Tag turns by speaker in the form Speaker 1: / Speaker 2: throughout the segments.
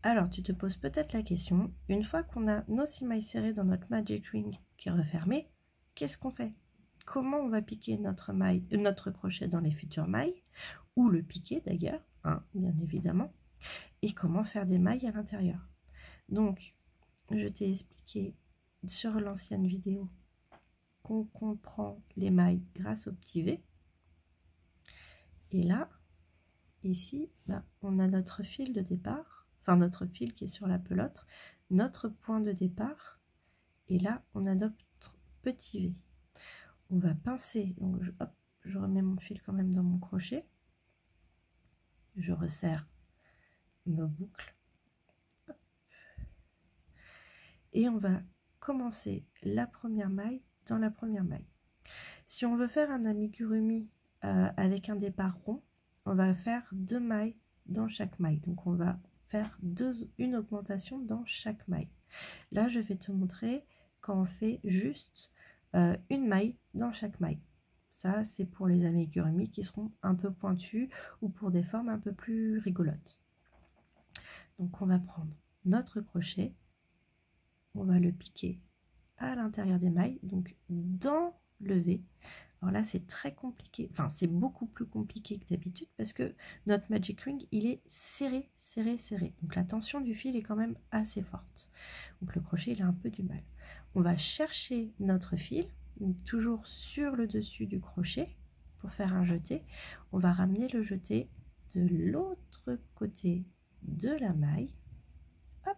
Speaker 1: Alors, tu te poses peut-être la question, une fois qu'on a nos 6 mailles serrées dans notre magic ring qui est refermé, qu'est-ce qu'on fait? Comment on va piquer notre crochet dans les futures mailles, ou le piquer d'ailleurs, hein, bien évidemment, et comment faire des mailles à l'intérieur. Donc, je t'ai expliqué sur l'ancienne vidéo qu'on comprend les mailles grâce au petit V. Et là, ici, on a notre fil de départ, enfin notre fil qui est sur la pelote, notre point de départ, et là, on a notre petit V. On va pincer, donc hop, je remets mon fil quand même dans mon crochet, je resserre nos boucles, hop, et on va commencer la première maille dans la première maille. Si on veut faire un amigurumi avec un départ rond, on va faire 2 mailles dans chaque maille. Donc on va faire une augmentation dans chaque maille. Là, je vais te montrer quand on fait juste une maille dans chaque maille. Ça, c'est pour les amigurumi qui seront un peu pointus ou pour des formes un peu plus rigolotes. Donc on va prendre notre crochet, on va le piquer à l'intérieur des mailles, donc dans le V. Alors là, c'est très compliqué, enfin c'est beaucoup plus compliqué que d'habitude parce que notre magic ring, il est serré, serré, serré. Donc la tension du fil est quand même assez forte. Donc le crochet, il a un peu du mal. On va chercher notre fil, toujours sur le dessus du crochet pour faire un jeté. On va ramener le jeté de l'autre côté de la maille. Hop.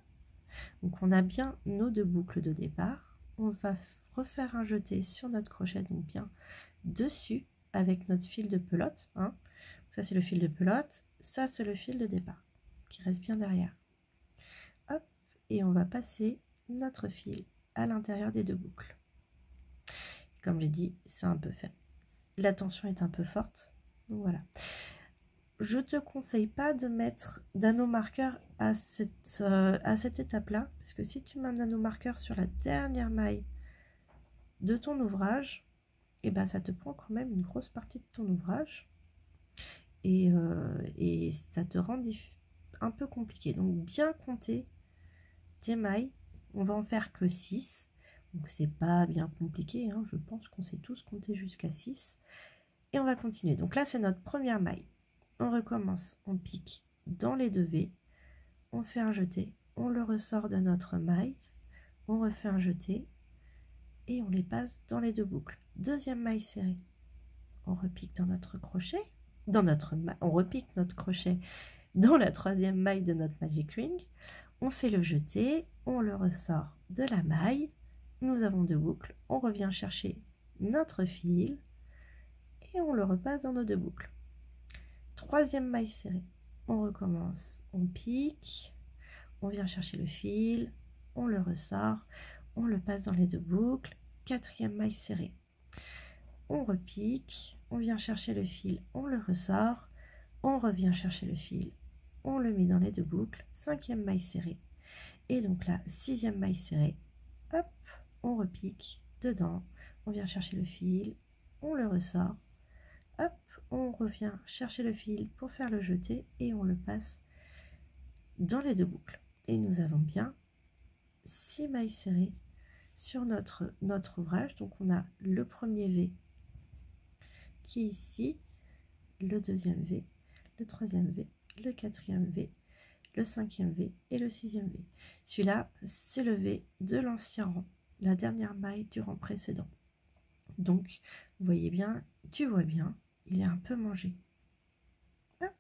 Speaker 1: Donc on a bien nos 2 boucles de départ. On va refaire un jeté sur notre crochet, donc bien dessus avec notre fil de pelote, hein. Ça c'est le fil de pelote, ça c'est le fil de départ qui reste bien derrière. Hop, et on va passer notre fil à l'intérieur des 2 boucles. Comme j'ai dit, c'est un peu fait. La tension est un peu forte, donc voilà. Je te conseille pas de mettre nanomarqueur à cette étape-là, parce que si tu mets un nanomarqueur sur la dernière maille de ton ouvrage, et ben ça te prend quand même une grosse partie de ton ouvrage et ça te rend un peu compliqué. Donc bien compter tes mailles, on va en faire que 6, donc c'est pas bien compliqué, hein. Je pense qu'on sait tous compter jusqu'à 6 et on va continuer. Donc là c'est notre première maille, on recommence, on pique dans les 2 V, on fait un jeté, on le ressort de notre maille, on refait un jeté et on les passe dans les 2 boucles. Deuxième maille serrée, on repique dans notre crochet, on repique notre crochet dans la 3e maille de notre magic ring, on fait le jeté, on le ressort de la maille, nous avons 2 boucles, on revient chercher notre fil et on le repasse dans nos 2 boucles. 3e maille serrée, on recommence, on pique, on vient chercher le fil, on le ressort, on le passe dans les 2 boucles. 4e maille serrée, on repique, on vient chercher le fil, on le ressort, on revient chercher le fil, on le met dans les 2 boucles. 5e maille serrée, et donc là 6e maille serrée, hop, on repique dedans, on vient chercher le fil, on le ressort, hop, on revient chercher le fil pour faire le jeté et on le passe dans les 2 boucles. Et nous avons bien 6 mailles serrées sur notre ouvrage. Donc on a le premier V qui est ici, le 2e V, le 3e V, le 4e V, le 5e V et le 6e V. Celui-là, c'est le V de l'ancien rang, la dernière maille du rang précédent. Donc, vous voyez bien, tu vois bien, il est un peu mangé. Ah.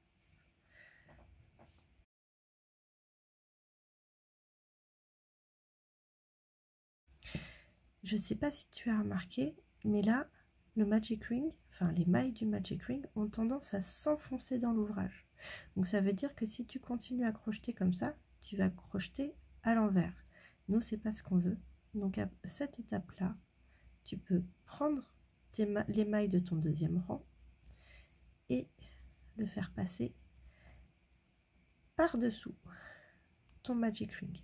Speaker 1: Je ne sais pas si tu as remarqué, mais là, le magic ring, enfin les mailles du magic ring ont tendance à s'enfoncer dans l'ouvrage. Donc ça veut dire que si tu continues à crocheter comme ça, tu vas crocheter à l'envers. Nous, c'est pas ce qu'on veut. Donc à cette étape-là, tu peux prendre les mailles de ton 2e rang et le faire passer par-dessous ton magic ring.